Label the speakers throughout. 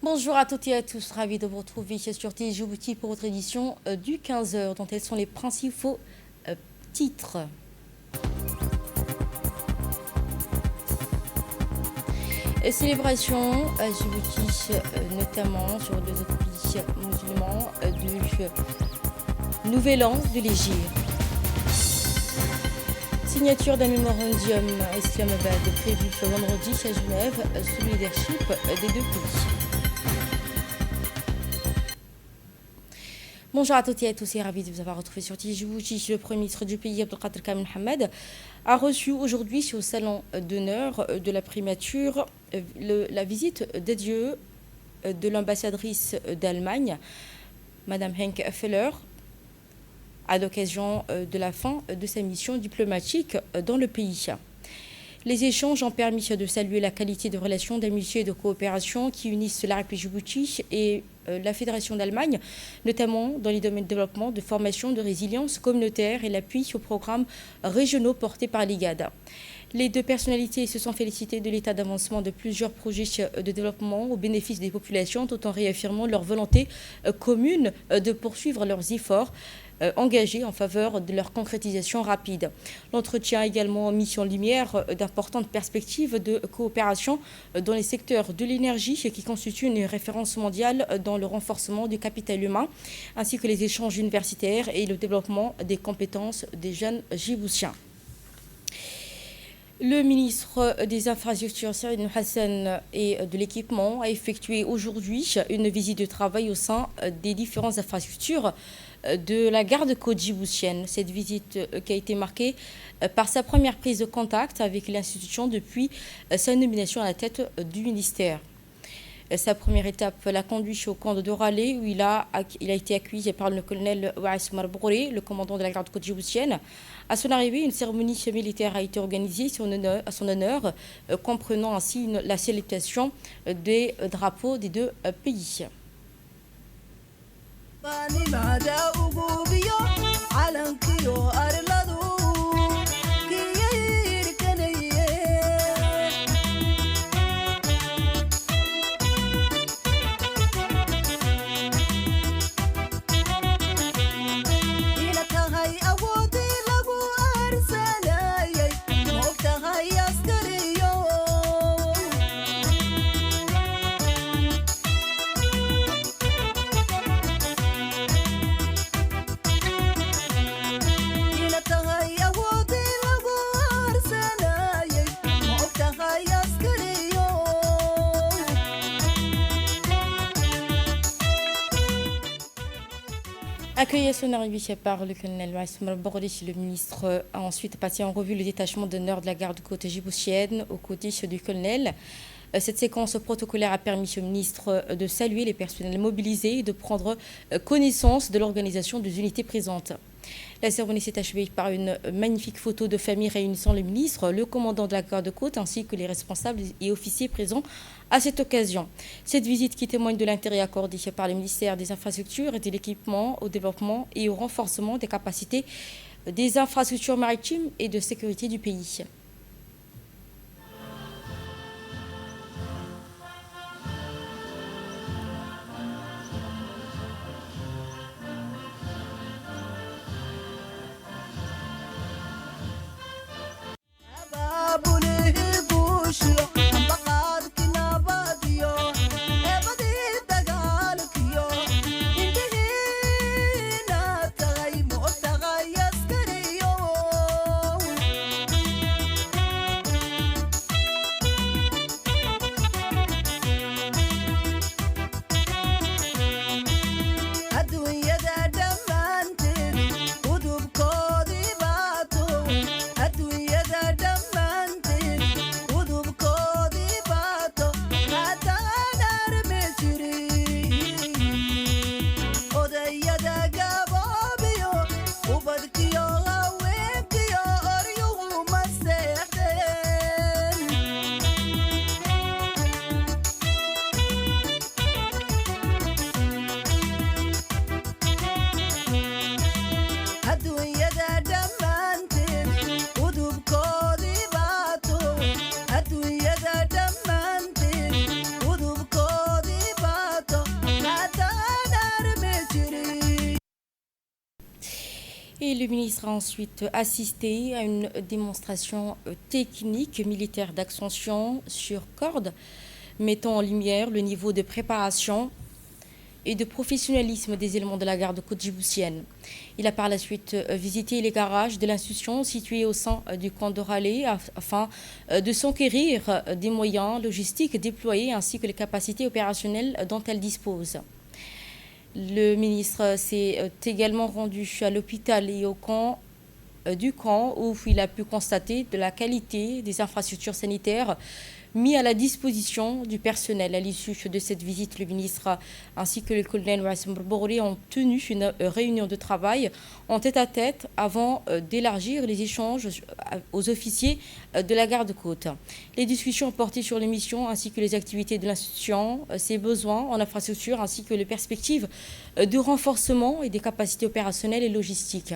Speaker 1: Bonjour à toutes et à tous, ravi de vous retrouver sur Djibouti pour votre édition du 15h, dont elles sont les principaux titres. Célébration à Djibouti, notamment sur les autres pays musulmans du Nouvel An de l'Hégire. Signature d'un mémorandum à Islamabad prévu ce vendredi à Genève sous le leadership des deux pays. Bonjour à toutes et à tous et ravi de vous avoir retrouvé sur Djibouti. Le Premier ministre du pays, Abdelkader Kamel Mohamed, a reçu aujourd'hui au salon d'honneur de la primature la visite d'adieu de l'ambassadrice d'Allemagne, Madame Henk Feller, à l'occasion de la fin de sa mission diplomatique dans le pays. Les échanges ont permis de saluer la qualité de relations d'amitié et de coopération qui unissent la République Djibouti et la Fédération d'Allemagne, notamment dans les domaines de développement, de formation, de résilience communautaire et l'appui aux programmes régionaux portés par l'IGAD. Les deux personnalités se sont félicitées de l'état d'avancement de plusieurs projets de développement au bénéfice des populations, tout en réaffirmant leur volonté commune de poursuivre leurs efforts engagés en faveur de leur concrétisation rapide. L'entretien a également mis en lumière d'importantes perspectives de coopération dans les secteurs de l'énergie, qui constitue une référence mondiale dans le renforcement du capital humain, ainsi que les échanges universitaires et le développement des compétences des jeunes djiboutiens. Le ministre des Infrastructures, Saïd Hassan, et de l'Équipement a effectué aujourd'hui une visite de travail au sein des différentes infrastructures de la garde-côte djiboutienne. Cette visite qui a été marquée par sa première prise de contact avec l'institution depuis sa nomination à la tête du ministère. Sa première étape l'a conduit au camp de Doralé, où il a été accueilli par le colonel Waïs Marbouré, le commandant de la garde-côte djiboutienne. À son arrivée, une cérémonie militaire a été organisée à son honneur, comprenant ainsi la salutation des drapeaux des deux pays. Accueilli à son arrivée par le colonel Waïs Marbouré, le ministre a ensuite passé en revue le détachement d'honneur de la garde-côte djiboutienne aux côtés du colonel. Cette séquence protocolaire a permis au ministre de saluer les personnels mobilisés et de prendre connaissance de l'organisation des unités présentes. La cérémonie s'est achevée par une magnifique photo de famille réunissant le ministre, le commandant de la garde-côte ainsi que les responsables et officiers présents à cette occasion. Cette visite qui témoigne de l'intérêt accordé par le ministère des Infrastructures et de l'Équipement au développement et au renforcement des capacités des infrastructures maritimes et de sécurité du pays. Et le ministre a ensuite assisté à une démonstration technique militaire d'ascension sur corde, mettant en lumière le niveau de préparation et de professionnalisme des éléments de la garde côte djiboutienne. Il a par la suite visité les garages de l'institution situés au sein du camp de Raleigh afin de s'enquérir des moyens logistiques déployés ainsi que les capacités opérationnelles dont elle dispose. Le ministre s'est également rendu à l'hôpital et au camp du camp où il a pu constater de la qualité des infrastructures sanitaires mis à la disposition du personnel. À l'issue de cette visite, le ministre ainsi que le colonel Wassim Bourgouri ont tenu une réunion de travail en tête-à-tête avant d'élargir les échanges aux officiers de la garde-côte. Les discussions ont porté sur les missions ainsi que les activités de l'institution, ses besoins en infrastructure ainsi que les perspectives de renforcement et des capacités opérationnelles et logistiques.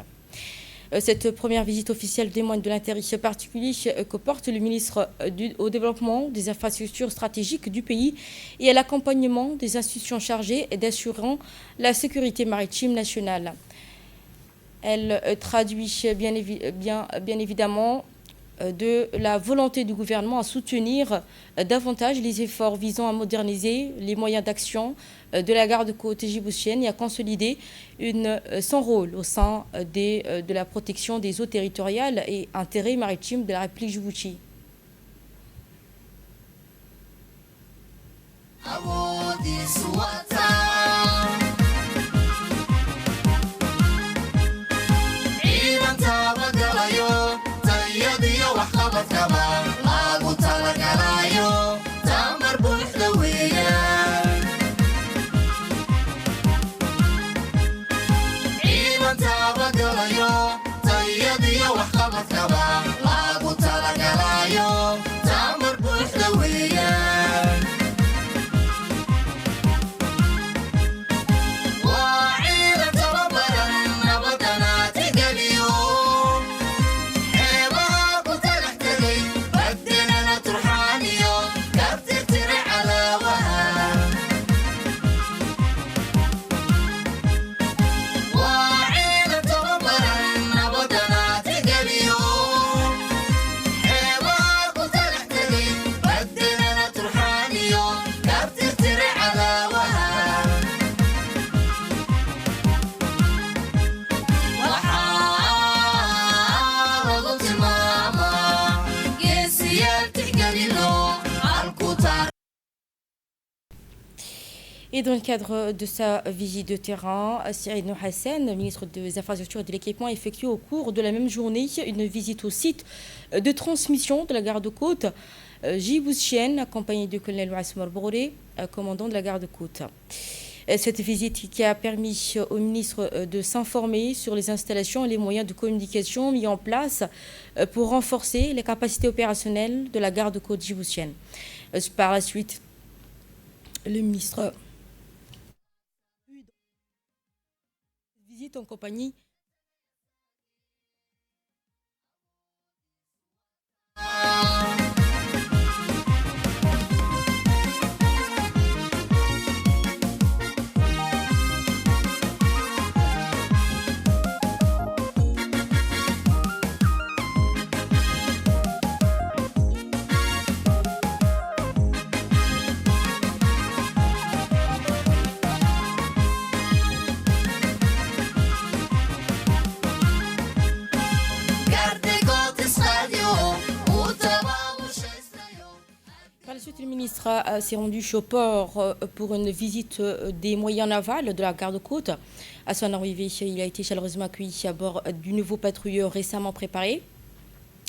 Speaker 1: Cette première visite officielle témoigne de l'intérêt particulier que porte le ministre au développement des infrastructures stratégiques du pays et à l'accompagnement des institutions chargées d'assurer la sécurité maritime nationale. Elle traduit bien évidemment de la volonté du gouvernement à soutenir davantage les efforts visant à moderniser les moyens d'action de la garde-côte djiboutienne et à consolider son rôle au sein de la protection des eaux territoriales et intérêts maritimes de la République djibouti. Et dans le cadre de sa visite de terrain, Saïd Nouhassen, ministre des Infrastructures et de l'Équipement, a effectué au cours de la même journée une visite au site de transmission de la garde-côte djiboutienne, accompagné du colonel Wassim Bourgouri, commandant de la garde-côte. Cette visite qui a permis au ministre de s'informer sur les installations et les moyens de communication mis en place pour renforcer les capacités opérationnelles de la garde-côte djiboutienne. Par la suite, le ministre visite en compagnie le ministre s'est rendu au port pour une visite des moyens navals de la garde-côte. À son arrivée, il a été chaleureusement accueilli à bord du nouveau patrouilleur récemment préparé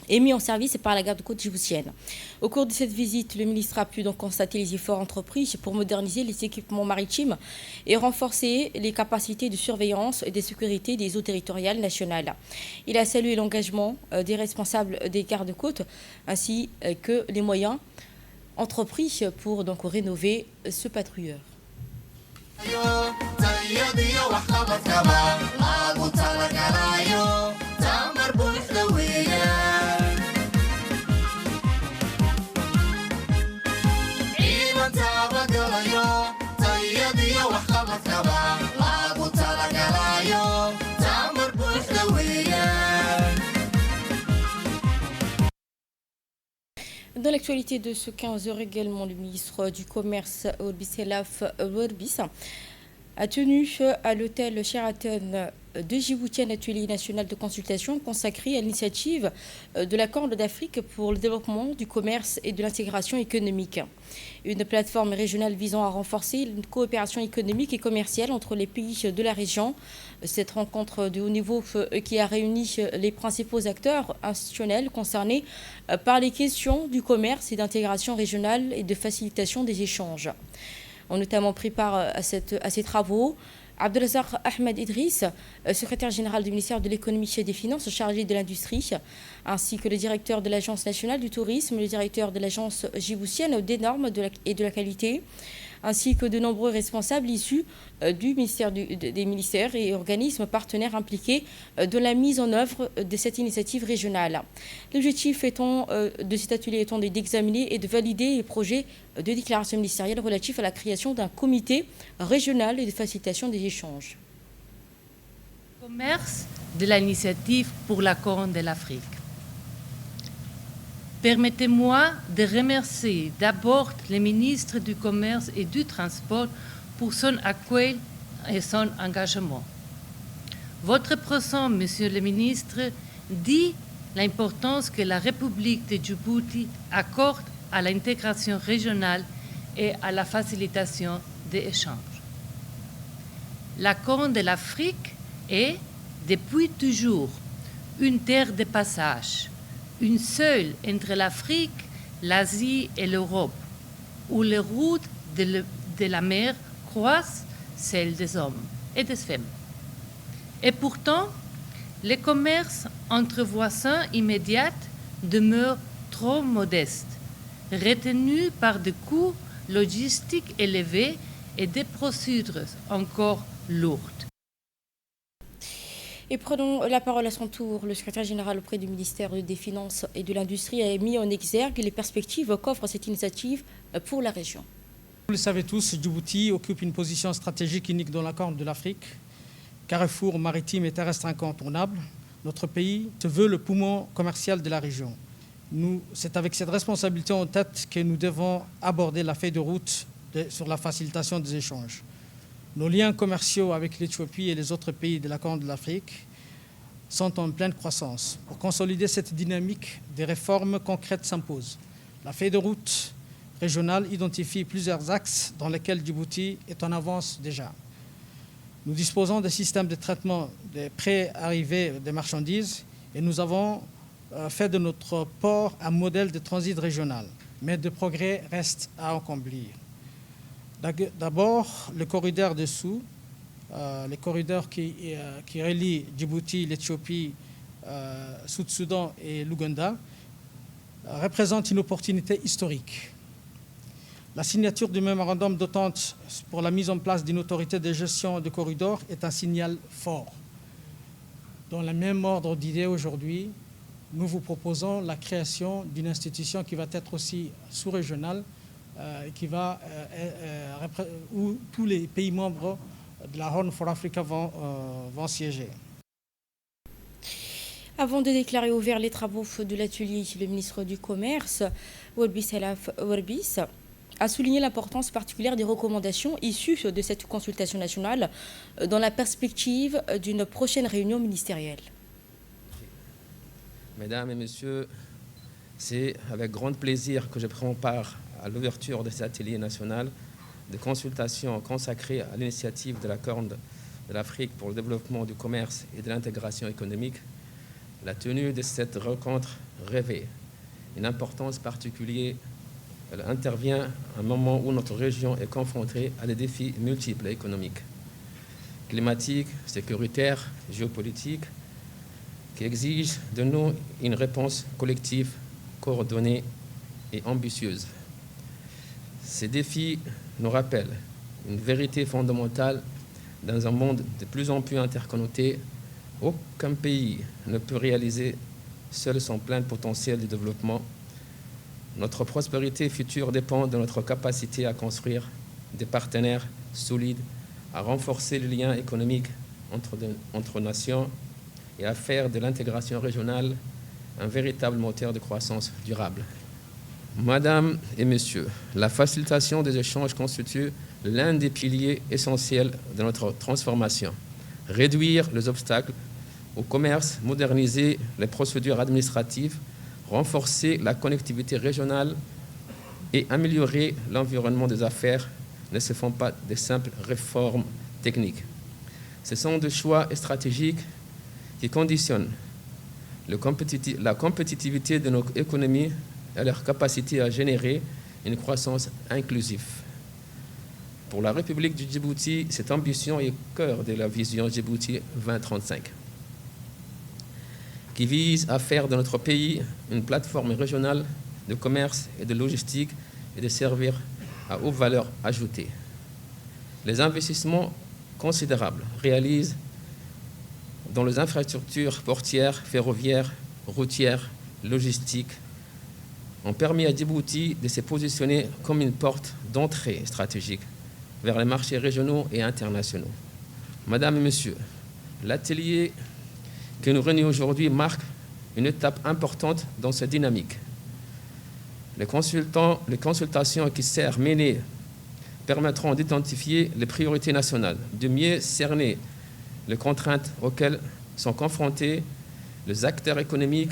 Speaker 1: et mis en service par la garde-côte djiboutienne. Au cours de cette visite, le ministre a pu donc constater les efforts entrepris pour moderniser les équipements maritimes et renforcer les capacités de surveillance et de sécurité des eaux territoriales nationales. Il a salué l'engagement des responsables des gardes-côtes ainsi que les moyens entrepris pour donc rénover ce patrouilleur. Dans l'actualité de ce 15 heures également, le ministre du Commerce, Ourbis Selaf Ourbis, a tenu à l'hôtel Sheraton de Djibouti un atelier national de consultation consacré à l'initiative de la Corne d'Afrique pour le développement du commerce et de l'intégration économique. Une plateforme régionale visant à renforcer une coopération économique et commerciale entre les pays de la région. Cette rencontre de haut niveau qui a réuni les principaux acteurs institutionnels concernés par les questions du commerce et d'intégration régionale et de facilitation des échanges ont notamment pris part à ces travaux. Abdelazar Ahmed Idriss, secrétaire général du ministère de l'économie et des finances chargé de l'industrie, ainsi que le directeur de l'Agence nationale du tourisme, le directeur de l'Agence djiboutienne des normes et de la qualité, ainsi que de nombreux responsables issus du ministère des ministères et organismes partenaires impliqués de la mise en œuvre de cette initiative régionale. L'objectif de cet atelier étant d'examiner et de valider les projets de déclaration ministérielle relatifs à la création d'un comité régional et de facilitation des échanges.
Speaker 2: Commerce de l'initiative pour la Corne de l'Afrique. Permettez-moi de remercier d'abord le ministre du Commerce et du Transport pour son accueil et son engagement. Votre présence, Monsieur le ministre, dit l'importance que la République de Djibouti accorde à l'intégration régionale et à la facilitation des échanges. La Corne de l'Afrique est, depuis toujours, une terre de passage, une seule entre l'Afrique, l'Asie et l'Europe, où les routes de la mer croisent celles des hommes et des femmes. Et pourtant, le commerce entre voisins immédiats demeure trop modeste, retenu par des coûts logistiques élevés et des procédures encore lourdes.
Speaker 1: Et prenons la parole à son tour. Le secrétaire général auprès du ministère des Finances et de l'Industrie a mis en exergue les perspectives qu'offre cette initiative pour la région.
Speaker 3: Vous le savez tous, Djibouti occupe une position stratégique unique dans la Corne de l'Afrique, carrefour maritime et terrestre incontournable. Notre pays se veut le poumon commercial de la région. C'est avec cette responsabilité en tête que nous devons aborder la feuille de route sur la facilitation des échanges. Nos liens commerciaux avec l'Éthiopie et les autres pays de la Corne de l'Afrique sont en pleine croissance. Pour consolider cette dynamique, des réformes concrètes s'imposent. La feuille de route régionale identifie plusieurs axes dans lesquels Djibouti est en avance déjà. Nous disposons d'un système de traitement des pré-arrivées des marchandises et nous avons fait de notre port un modèle de transit régional. Mais de progrès restent à accomplir. D'abord, le corridor dessous, les corridors qui relient Djibouti, l'Éthiopie, Sud-Soudan et l'Ouganda, représentent une opportunité historique. La signature du mémorandum d'entente pour la mise en place d'une autorité de gestion de corridor est un signal fort. Dans le même ordre d'idées aujourd'hui, nous vous proposons la création d'une institution qui va être aussi sous-régionale, où tous les pays membres de la Horn for Africa vont siéger.
Speaker 1: Avant de déclarer ouvert les travaux de l'atelier, le ministre du Commerce, Ourbis Selaf Ourbis, a souligné l'importance particulière des recommandations issues de cette consultation nationale dans la perspective d'une prochaine réunion ministérielle.
Speaker 4: Mesdames et messieurs, c'est avec grand plaisir que je prends part à l'ouverture de cet atelier national de consultation consacré à l'initiative de la Corne de l'Afrique pour le développement du commerce et de l'intégration économique. La tenue de cette rencontre revêt une importance particulière. Elle intervient à un moment où notre région est confrontée à des défis multiples et économiques, climatiques, sécuritaires, géopolitiques, qui exigent de nous une réponse collective, coordonnée et ambitieuse. Ces défis nous rappellent une vérité fondamentale dans un monde de plus en plus interconnecté. Aucun pays ne peut réaliser seul son plein potentiel de développement. Notre prospérité future dépend de notre capacité à construire des partenaires solides, à renforcer les liens économiques entre nations et à faire de l'intégration régionale un véritable moteur de croissance durable. Madame et Messieurs, la facilitation des échanges constitue l'un des piliers essentiels de notre transformation. Réduire les obstacles au commerce, moderniser les procédures administratives, renforcer la connectivité régionale et améliorer l'environnement des affaires ne se font pas de simples réformes techniques. Ce sont des choix stratégiques qui conditionnent la compétitivité de nos économies et leur capacité à générer une croissance inclusive. Pour la République du Djibouti, cette ambition est au cœur de la vision Djibouti 2035, qui vise à faire de notre pays une plateforme régionale de commerce et de logistique et de servir à haute valeur ajoutée. Les investissements considérables réalisés dans les infrastructures portières, ferroviaires, routières, logistiques ont permis à Djibouti de se positionner comme une porte d'entrée stratégique vers les marchés régionaux et internationaux. Mesdames et Messieurs, l'atelier que nous réunissons aujourd'hui marque une étape importante dans cette dynamique. Les consultations qui seront menées permettront d'identifier les priorités nationales, de mieux cerner les contraintes auxquelles sont confrontés les acteurs économiques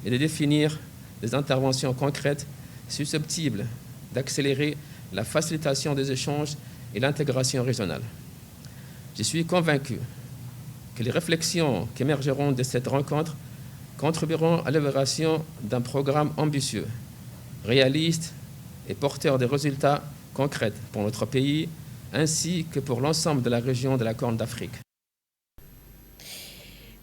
Speaker 4: et de définir des interventions concrètes susceptibles d'accélérer la facilitation des échanges et l'intégration régionale. Je suis convaincu que les réflexions qui émergeront de cette rencontre contribueront à l'élaboration d'un programme ambitieux, réaliste et porteur de résultats concrets pour notre pays, ainsi que pour l'ensemble de la région de la Corne d'Afrique.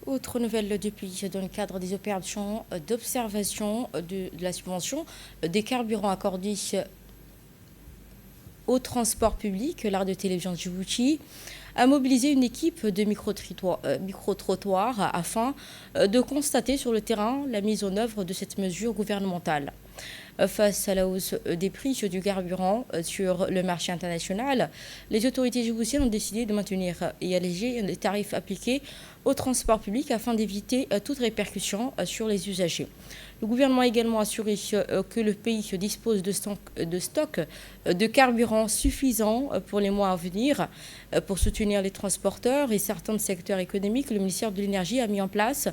Speaker 1: Autre nouvelle depuis, dans le cadre des opérations d'observation de la subvention des carburants accordés au transport public, l'art de télévision de Djibouti a mobilisé une équipe de micro-trottoirs afin de constater sur le terrain la mise en œuvre de cette mesure gouvernementale. Face à la hausse des prix du carburant sur le marché international, les autorités djiboutiennes ont décidé de maintenir et alléger les tarifs appliqués au transport public afin d'éviter toute répercussion sur les usagers. Le gouvernement a également assuré que le pays dispose de stocks de carburant suffisants pour les mois à venir. Pour soutenir les transporteurs et certains secteurs économiques, le ministère de l'Énergie a mis en place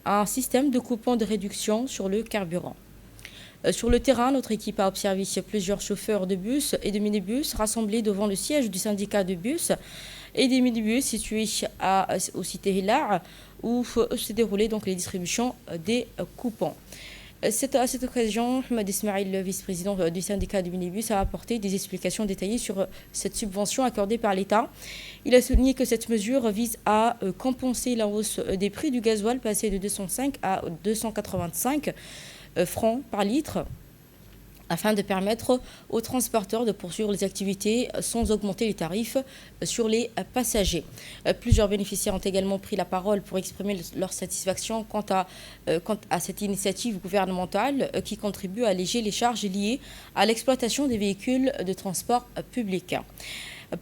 Speaker 1: un système de coupons de réduction sur le carburant. Sur le terrain, notre équipe a observé plusieurs chauffeurs de bus et de minibus rassemblés devant le siège du syndicat de bus et des minibus situés au cité Hilar, où se déroulaient donc les distributions des coupons. À cette occasion, Ahmed Ismail, le vice-président du syndicat de minibus, a apporté des explications détaillées sur cette subvention accordée par l'État. Il a souligné que cette mesure vise à compenser la hausse des prix du gasoil passé de 205 à 285 francs par litre, afin de permettre aux transporteurs de poursuivre les activités sans augmenter les tarifs sur les passagers. Plusieurs bénéficiaires ont également pris la parole pour exprimer leur satisfaction quant à cette initiative gouvernementale qui contribue à alléger les charges liées à l'exploitation des véhicules de transport public.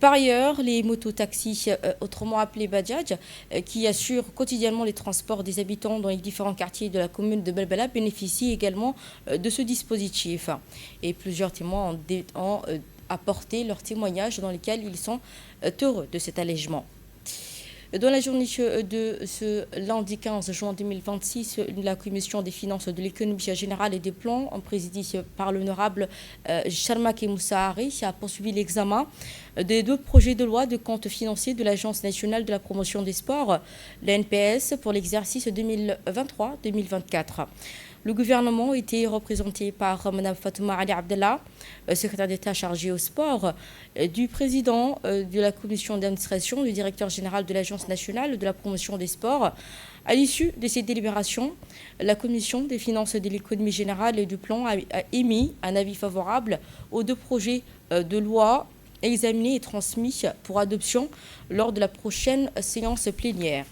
Speaker 1: Par ailleurs, les mototaxis, autrement appelés Bajaj, qui assurent quotidiennement les transports des habitants dans les différents quartiers de la commune de Belbela, bénéficient également de ce dispositif. Et plusieurs témoins ont apporté leurs témoignages dans lesquels ils sont heureux de cet allègement. Dans la journée de ce lundi 15 juin 2026, la Commission des finances de l'économie générale et des plans, présidée par l'honorable Charmaki Moussahari, a poursuivi l'examen des 2 projets de loi de compte financier de l'Agence nationale de la promotion des sports, l'ANPS, pour l'exercice 2023-2024. Le gouvernement était représenté par Mme Fatouma Ali Abdallah, secrétaire d'État chargée au sport, du président de la commission d'administration, du directeur général de l'Agence nationale de la promotion des sports. À l'issue de ces délibérations, la commission des finances de l'économie générale et du plan a émis un avis favorable aux 2 projets de loi examinés et transmis pour adoption lors de la prochaine séance plénière.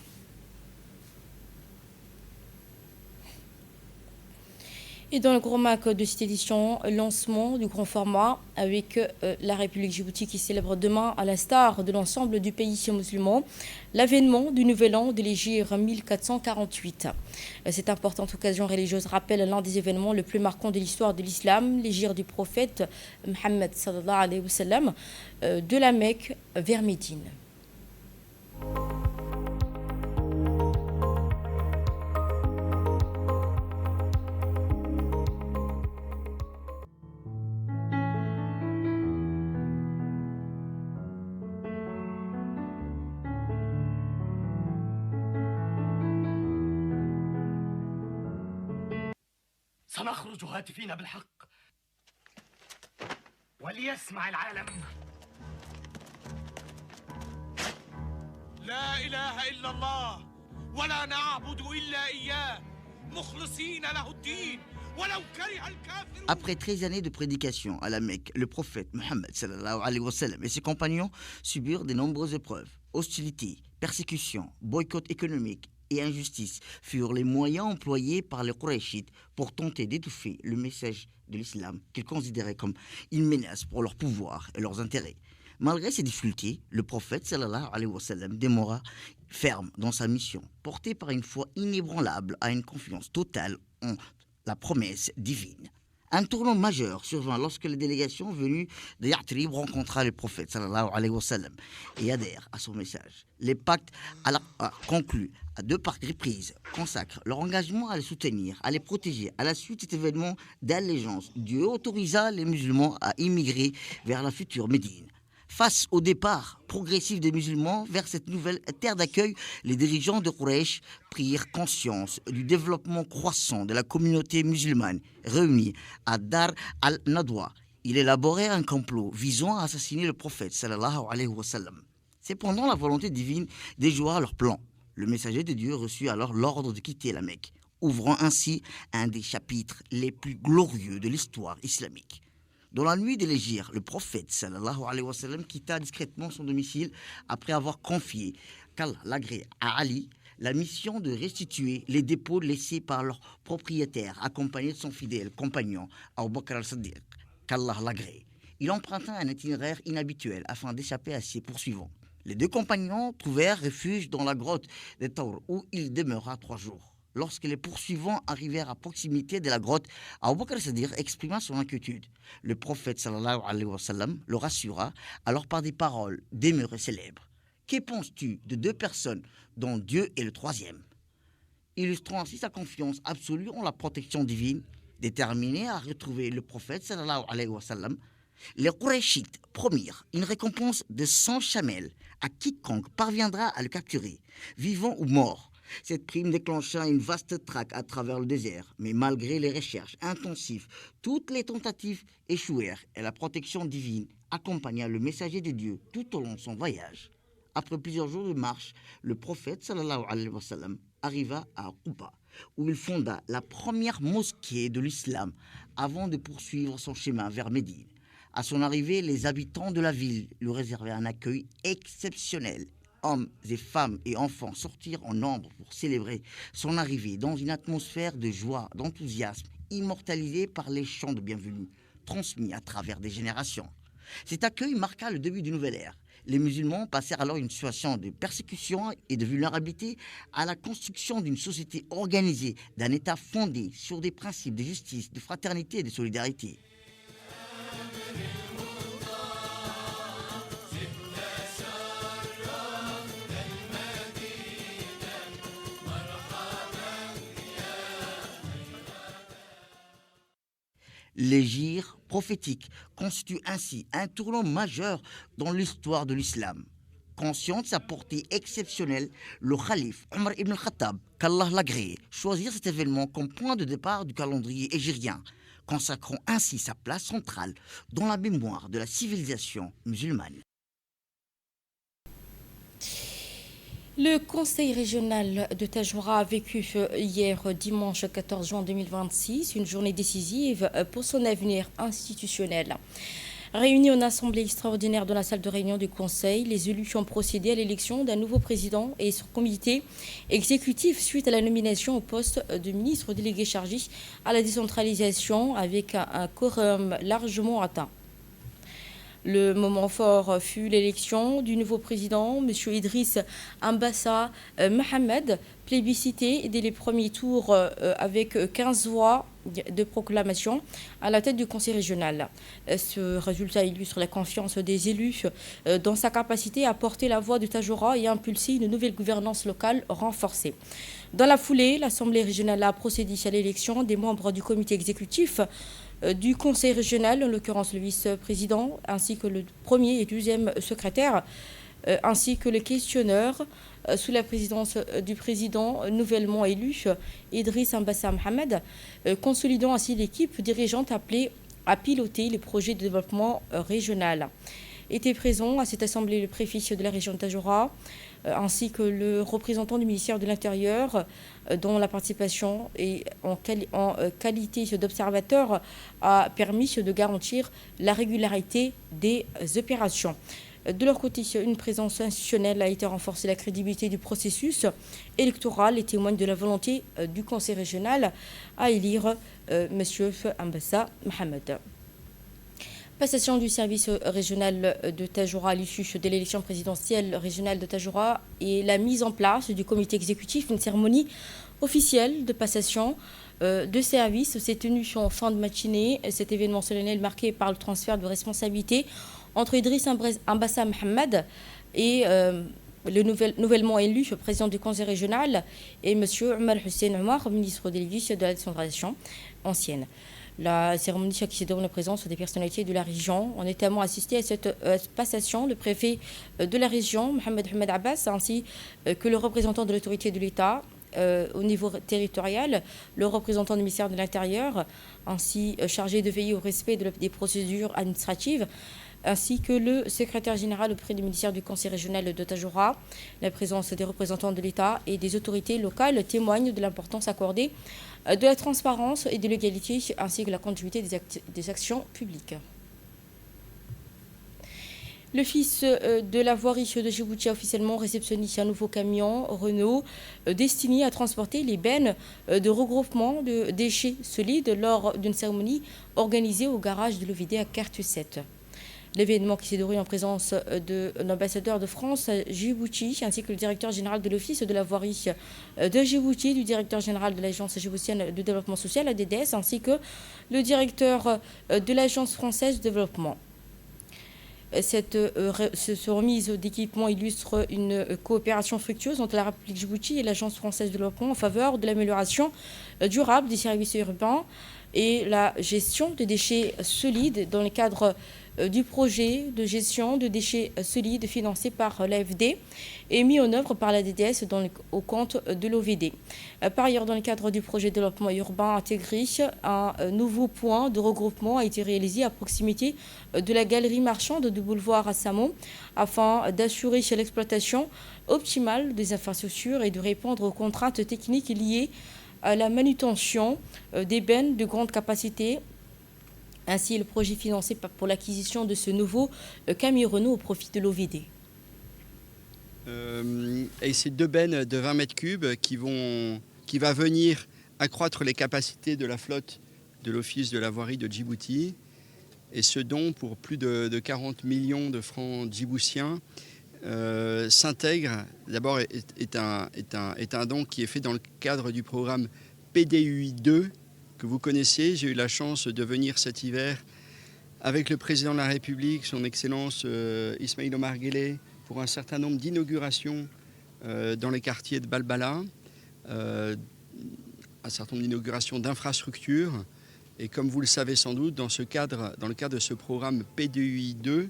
Speaker 1: Et dans le grand mac de cette édition, lancement du grand format avec la République Djibouti qui célèbre demain, à la star de l'ensemble du pays musulman, l'avènement du nouvel an de l'Hégire 1448. Cette importante occasion religieuse rappelle l'un des événements les plus marquants de l'histoire de l'islam, l'Hégire du prophète Mohammed sallallahu alayhi wa sallam, de la Mecque vers Médine.
Speaker 5: سنخرج هاتفين بالحق وليسمع العالم. لا إله إلا الله ولا نعبد إلا إياه مخلصين له الدين ولو كره الكافرون.
Speaker 6: Après 13 années de prédication à la Mecque, le prophète Mohammed sallallahu alayhi wa sallam et ses compagnons subirent de nombreuses épreuves. Hostilités, persécutions, boycott économique et injustice furent les moyens employés par les Qurayshites pour tenter d'étouffer le message de l'islam qu'ils considéraient comme une menace pour leur pouvoir et leurs intérêts. Malgré ces difficultés, le prophète sallallahu alayhi wa sallam demeura ferme dans sa mission, porté par une foi inébranlable à une confiance totale en la promesse divine. Un tournant majeur survint lorsque la délégation venue de Ya'trib rencontra le prophète sallallahu alayhi wa sallam et adhère à son message. Les pactes conclus à 2 reprises consacrent leur engagement à les soutenir, à les protéger. À la suite de cet événement d'allégeance, Dieu autorisa les musulmans à immigrer vers la future Médine. Face au départ progressif des musulmans vers cette nouvelle terre d'accueil, les dirigeants de Quraysh prirent conscience du développement croissant de la communauté musulmane réunie à Dar al-Nadwa. Ils élaboraient un complot visant à assassiner le prophète sallallahu alayhi wa sallam. Cependant, la volonté divine déjoua leur plan. Le messager de Dieu reçut alors l'ordre de quitter la Mecque, ouvrant ainsi un des chapitres les plus glorieux de l'histoire islamique. Dans la nuit de l'Hégire, le prophète sallallahu alayhi wa sallam quitta discrètement son domicile après avoir confié, qu'Allah l'agrée, à Ali la mission de restituer les dépôts laissés par leur propriétaire, accompagné de son fidèle compagnon Abu Bakr al-Siddiq, qu'Allah l'agrée. Il emprunta un itinéraire inhabituel afin d'échapper à ses poursuivants. Les 2 compagnons trouvèrent refuge dans la grotte de Taur où il demeura 3 jours. Lorsque les poursuivants arrivèrent à proximité de la grotte, Abu Bakr al-Siddiq exprima son inquiétude. Le prophète sallallahu alayhi wa sallam le rassura alors par des paroles demeurées célèbres. « Que penses-tu de 2 personnes dont Dieu est le 3e » Illustrant ainsi sa confiance absolue en la protection divine, déterminé à retrouver le prophète sallallahu alayhi wa sallam, les Qurayshites promirent une récompense de 100 chamels à quiconque parviendra à le capturer, vivant ou mort. Cette prime déclencha une vaste traque à travers le désert, mais malgré les recherches intensives, toutes les tentatives échouèrent et la protection divine accompagna le messager de Dieu tout au long de son voyage. Après plusieurs jours de marche, le prophète sallallahu alayhi wa sallam arriva à Quba, où il fonda la première mosquée de l'islam avant de poursuivre son chemin vers Médine. À son arrivée, les habitants de la ville lui réservaient un accueil exceptionnel. Hommes et femmes et enfants sortirent en nombre pour célébrer son arrivée dans une atmosphère de joie, d'enthousiasme, immortalisée par les chants de bienvenue, transmis à travers des générations. Cet accueil marqua le début d'une nouvelle ère. Les musulmans passèrent alors d'une situation de persécution et de vulnérabilité à la construction d'une société organisée, d'un État fondé sur des principes de justice, de fraternité et de solidarité. L'Hégire prophétique constitue ainsi un tournant majeur dans l'histoire de l'islam. Conscient de sa portée exceptionnelle, le calife Omar ibn al-Khattab, qu'Allah l'agrée, choisit cet événement comme point de départ du calendrier hégirien, consacrant ainsi sa place centrale dans la mémoire de la civilisation musulmane.
Speaker 1: Le Conseil régional de Tadjoura a vécu hier dimanche 14 juin 2026 une journée décisive pour son avenir institutionnel. Réunis en assemblée extraordinaire dans la salle de réunion du Conseil, les élus ont procédé à l'élection d'un nouveau président et son comité exécutif suite à la nomination au poste de ministre délégué chargé à la décentralisation avec un quorum largement atteint. Le moment fort fut l'élection du nouveau président, M. Idriss Ambassa Mohamed, plébiscité dès les premiers tours avec 15 voix de proclamation à la tête du conseil régional. Ce résultat illustre la confiance des élus dans sa capacité à porter la voix de Tadjoura et à impulser une nouvelle gouvernance locale renforcée. Dans la foulée, l'Assemblée régionale a procédé à l'élection des membres du comité exécutif du conseil régional, en l'occurrence le vice-président, ainsi que le premier et deuxième secrétaire, ainsi que le questionneur sous la présidence du président nouvellement élu, Idriss Ambassa Mohamed, consolidant ainsi l'équipe dirigeante appelée à piloter les projets de développement régional. Était présent à cette assemblée le préfet de la région de Tadjoura, ainsi que le représentant du ministère de l'Intérieur, dont la participation et en qualité d'observateur a permis de garantir la régularité des opérations. De leur côté, une présence institutionnelle a été renforcée, la crédibilité du processus électoral et témoigne de la volonté du conseil régional à élire M. Ambassa Mohamed. Passation du service régional de Tadjoura à l'issue de l'élection présidentielle régionale de Tadjoura et la mise en place du comité exécutif, une cérémonie officielle de passation de service s'est tenue en fin de matinée. Cet événement solennel marqué par le transfert de responsabilité entre Idriss Ambassa Mohamed et le nouvellement élu président du conseil régional et M. Omar Hussein Omar, ministre délégué de la décentralisation ancienne. La cérémonie qui s'est déroulée en présence des personnalités de la région. On a notamment assisté à cette passation le préfet de la région, Mohamed Ahmed Abbas, ainsi que le représentant de l'autorité de l'État au niveau territorial, le représentant du ministère de l'Intérieur, ainsi chargé de veiller au respect des procédures administratives, ainsi que le secrétaire général auprès du ministère du Conseil régional de Tadjoura. La présence des représentants de l'État et des autorités locales témoigne de l'importance accordée de la transparence et de l'égalité, ainsi que la continuité des actions publiques. L'Office de la voirie de Djibouti a officiellement réceptionné un nouveau camion Renault destiné à transporter les bennes de regroupement de déchets solides lors d'une cérémonie organisée au garage de l'OVD à Cartusset. L'événement qui s'est déroulé en présence de l'ambassadeur de France à Djibouti, ainsi que le directeur général de l'Office de la voirie de Djibouti, du directeur général de l'Agence djiboutienne de développement social, ADDS, ainsi que le directeur de l'Agence française de développement. Cette remise d'équipement illustre une coopération fructueuse entre la République Djibouti et l'Agence française de développement en faveur de l'amélioration durable des services urbains et la gestion des déchets solides dans le cadre du projet de gestion de déchets solides financé par l'AFD et mis en œuvre par la DDS au compte de l'OVD. Par ailleurs, dans le cadre du projet de développement urbain intégré, un nouveau point de regroupement a été réalisé à proximité de la galerie marchande du boulevard Assamon afin d'assurer l'exploitation optimale des infrastructures et de répondre aux contraintes techniques liées à la manutention des bennes de grande capacité. Ainsi, le projet financé pour l'acquisition de ce nouveau camion Renault au profit de l'OVD.
Speaker 7: Et ces deux bennes de 20 mètres cubes qui va venir accroître les capacités de la flotte de l'Office de la voirie de Djibouti. Et ce don pour plus de 40 millions de francs djiboutiens s'intègre. D'abord, est un don qui est fait dans le cadre du programme PDUI 2, que vous connaissez. J'ai eu la chance de venir cet hiver avec le président de la République, son Excellence Ismaïl Omar Guelleh, pour un certain nombre d'inaugurations dans les quartiers de Balbala, un certain nombre d'inaugurations d'infrastructures. Et comme vous le savez sans doute, dans le cadre de ce programme PDUI 2,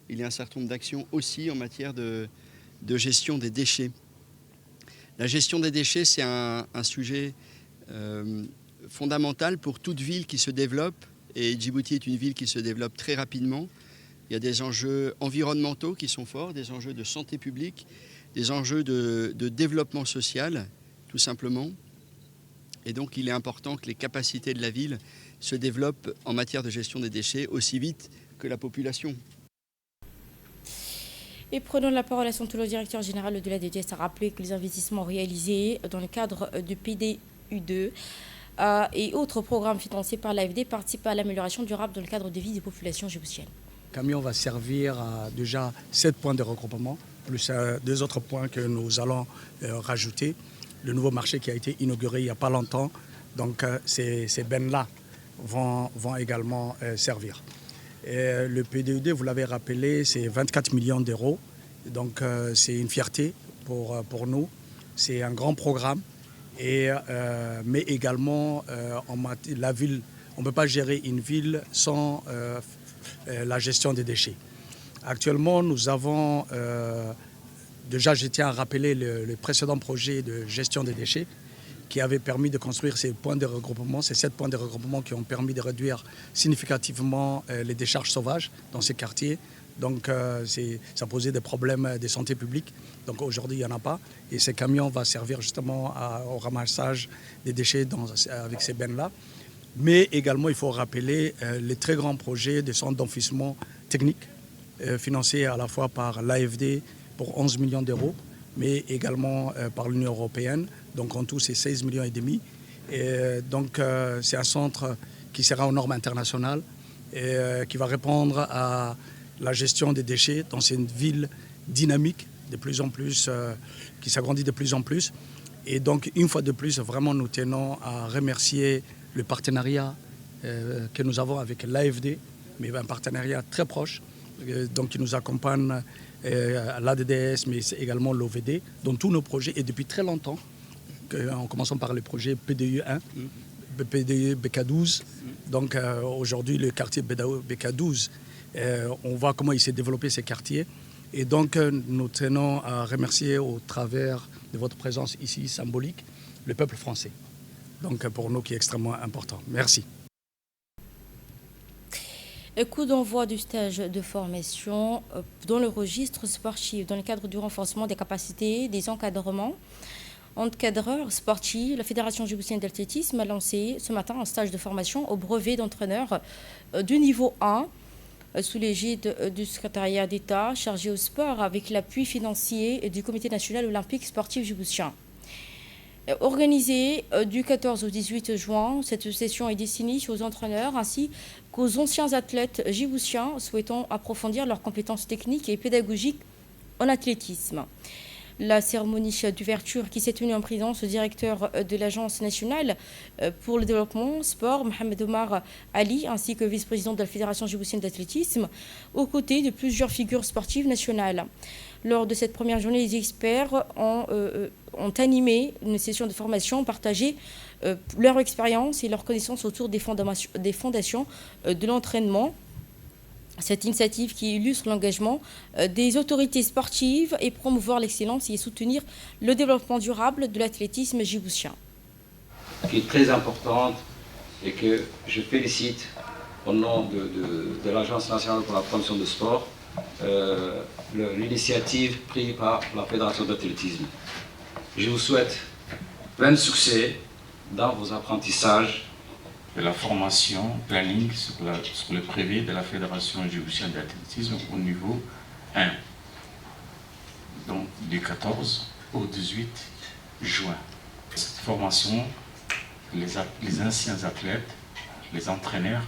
Speaker 7: il y a un certain nombre d'actions aussi en matière de gestion des déchets. La gestion des déchets, c'est un sujet fondamental pour toute ville qui se développe, et Djibouti est une ville qui se développe très rapidement. Il y a des enjeux environnementaux qui sont forts, des enjeux de santé publique, des enjeux de développement social, tout simplement. Et donc il est important que les capacités de la ville se développent en matière de gestion des déchets aussi vite que la population.
Speaker 1: Et prenons la parole à son tour, le directeur général de la DGS a rappelé que les investissements réalisés dans le cadre du PDU2 et autres programmes financés par l'AFD participent à l'amélioration durable dans le cadre de vie des populations djiboutiennes.
Speaker 8: Le camion va servir à déjà 7 points de regroupement, plus 2 autres points que nous allons rajouter. Le nouveau marché qui a été inauguré il n'y a pas longtemps, donc ces bennes-là vont également servir. Et le PDU2, vous l'avez rappelé, c'est 24 millions d'euros. Donc c'est une fierté pour nous. C'est un grand programme. Mais également, la ville, on ne peut pas gérer une ville sans la gestion des déchets. Actuellement, nous avons, déjà je tiens à rappeler le précédent projet de gestion des déchets qui avait permis de construire ces points de regroupement, ces 7 points de regroupement qui ont permis de réduire significativement les décharges sauvages dans ces quartiers. Donc ça posait des problèmes de santé publique. Donc aujourd'hui, il n'y en a pas. Et ce camion va servir justement au ramassage des déchets avec ces bennes-là. Mais également, il faut rappeler les très grands projets de centres d'enfouissement technique financés à la fois par l'AFD pour 11 millions d'euros, mais également par l'Union européenne. Donc en tout, c'est 16 millions et demi. Et donc c'est un centre qui sera aux normes internationales et qui va répondre à la gestion des déchets dans une ville dynamique de plus en plus, qui s'agrandit de plus en plus. Et donc une fois de plus, vraiment nous tenons à remercier le partenariat que nous avons avec l'AFD, mais un partenariat très proche, donc qui nous accompagne à l'ADDS, mais également l'OVD, dans tous nos projets, et depuis très longtemps, en commençant par le projet PDU1, PDU BK12. Donc aujourd'hui, le quartier BK12, on voit comment il s'est développé, ces quartiers. Et donc nous tenons à remercier au travers de votre présence ici, symbolique, le peuple français. Donc pour nous, qui est extrêmement important. Merci.
Speaker 1: Coup d'envoi du stage de formation dans le registre sportif, dans le cadre du renforcement des capacités, des encadreurs sportifs. La Fédération djiboutienne d'athlétisme a lancé ce matin un stage de formation au brevet d'entraîneur du niveau 1 sous l'égide du secrétariat d'État chargé au sport avec l'appui financier du Comité national olympique sportif djiboutien. Organisée du 14 au 18 juin, cette session est destinée aux entraîneurs ainsi qu'aux anciens athlètes djiboutiens souhaitant approfondir leurs compétences techniques et pédagogiques en athlétisme. La cérémonie d'ouverture qui s'est tenue en présence du directeur de l'Agence nationale pour le développement sport, Mohamed Omar Ali, ainsi que vice-président de la Fédération djiboutienne d'athlétisme, aux côtés de plusieurs figures sportives nationales. Lors de cette première journée, les experts ont animé une session de formation, partagé leur expérience et leurs connaissances autour des fondations de l'entraînement. Cette initiative qui illustre l'engagement des autorités sportives et promouvoir l'excellence et soutenir le développement durable de l'athlétisme djiboutien.
Speaker 9: Qui est très importante et que je félicite au nom de l'Agence nationale pour la promotion du sport, l'initiative prise par la Fédération d'athlétisme. Je vous souhaite plein de succès dans vos apprentissages.
Speaker 10: De la formation planning sur le privé de la Fédération djiboutienne d'athlétisme au niveau 1, donc du 14 au 18 juin. Cette formation, les anciens athlètes, les entraîneurs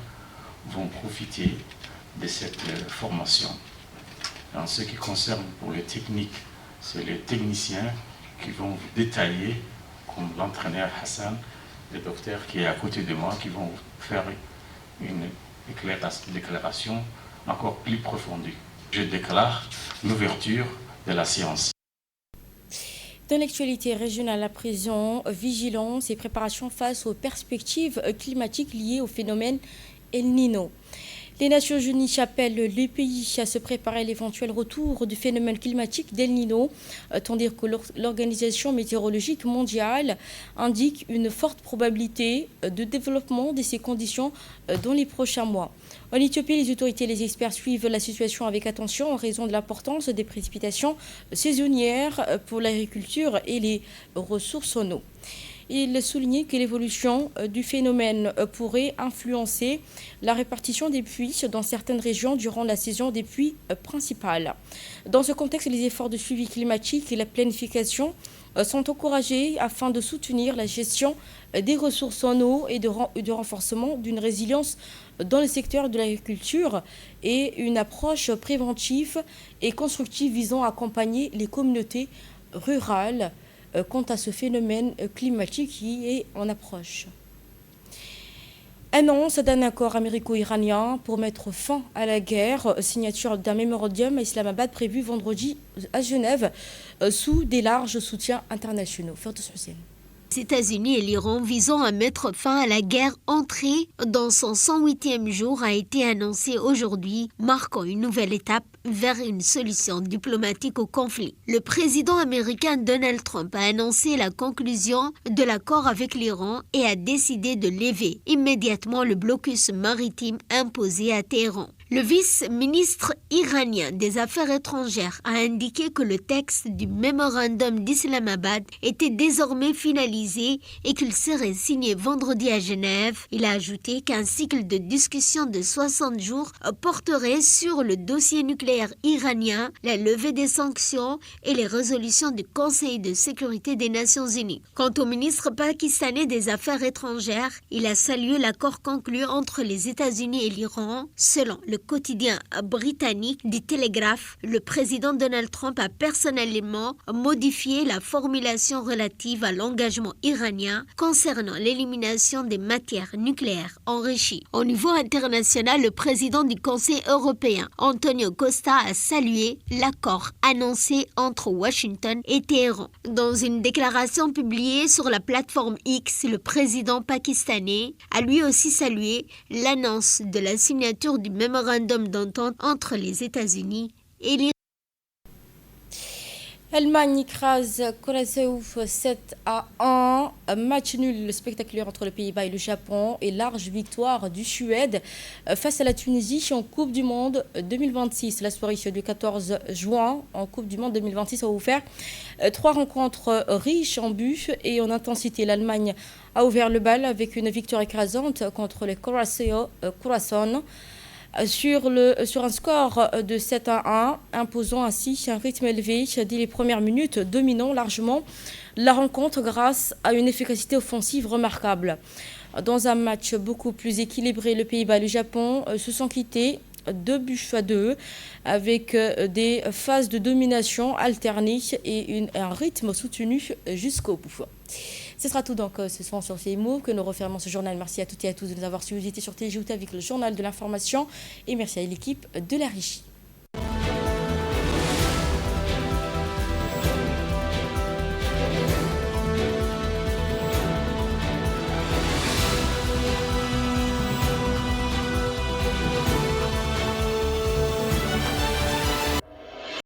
Speaker 10: vont profiter de cette formation. En ce qui concerne pour les techniques, c'est les techniciens qui vont vous détailler, comme l'entraîneur Hassan, le docteur qui est à côté de moi, qui vont faire une déclaration encore plus profonde. Je déclare l'ouverture de la séance.
Speaker 1: Dans l'actualité régionale à présent, vigilance et préparation face aux perspectives climatiques liées au phénomène El Niño. Les Nations Unies appellent les pays à se préparer à l'éventuel retour du phénomène climatique d'El Niño, tandis que l'Organisation météorologique mondiale indique une forte probabilité de développement de ces conditions dans les prochains mois. En Éthiopie, les autorités et les experts suivent la situation avec attention en raison de l'importance des précipitations saisonnières pour l'agriculture et les ressources en eau. Il soulignait que l'évolution du phénomène pourrait influencer la répartition des pluies dans certaines régions durant la saison des pluies principales. Dans ce contexte, les efforts de suivi climatique et la planification sont encouragés afin de soutenir la gestion des ressources en eau et de renforcement d'une résilience dans le secteur de l'agriculture et une approche préventive et constructive visant à accompagner les communautés rurales quant à ce phénomène climatique qui est en approche. Annonce d'un accord américo-iranien pour mettre fin à la guerre, signature d'un mémorandum à Islamabad prévu vendredi à Genève sous des larges soutiens internationaux. Firdaus Hussein.
Speaker 11: Les États-Unis et l'Iran visant à mettre fin à la guerre entrée dans son 108e jour a été annoncé aujourd'hui, marquant une nouvelle étape vers une solution diplomatique au conflit. Le président américain Donald Trump a annoncé la conclusion de l'accord avec l'Iran et a décidé de lever immédiatement le blocus maritime imposé à Téhéran. Le vice-ministre iranien des Affaires étrangères a indiqué que le texte du mémorandum d'Islamabad était désormais finalisé et qu'il serait signé vendredi à Genève. Il a ajouté qu'un cycle de discussion de 60 jours porterait sur le dossier nucléaire iranien, la levée des sanctions et les résolutions du Conseil de sécurité des Nations Unies. Quant au ministre pakistanais des Affaires étrangères, il a salué l'accord conclu entre les États-Unis et l'Iran. Selon le quotidien britannique du Telegraph, le président Donald Trump a personnellement modifié la formulation relative à l'engagement iranien concernant l'élimination des matières nucléaires enrichies. Au niveau international, le président du Conseil européen, Antonio Costa, a salué l'accord annoncé entre Washington et Téhéran. Dans une déclaration publiée sur la plateforme X, le président pakistanais a lui aussi salué l'annonce de la signature du mémorandum d'entente entre les États-Unis et l'Iran.
Speaker 1: L'Allemagne écrase Curaçao 7-1. Match nul spectaculaire entre le Pays-Bas et le Japon et large victoire du Suède face à la Tunisie en Coupe du Monde 2026. La soirée du 14 juin en Coupe du Monde 2026 a offert 3 rencontres riches en buts et en intensité. L'Allemagne a ouvert le bal avec une victoire écrasante contre les Curaçao sur un score de 7-1, imposant ainsi un rythme élevé dès les premières minutes, dominant largement la rencontre grâce à une efficacité offensive remarquable. Dans un match beaucoup plus équilibré, le Pays-Bas et le Japon se sont quittés 2-2 avec des phases de domination alternées et un rythme soutenu jusqu'au bout. Ce sera tout donc ce soir sur ces mots que nous refermons ce journal. Merci à toutes et à tous de nous avoir suivis. J'étais sur TGOT avec le journal de l'information et merci à l'équipe de la régie.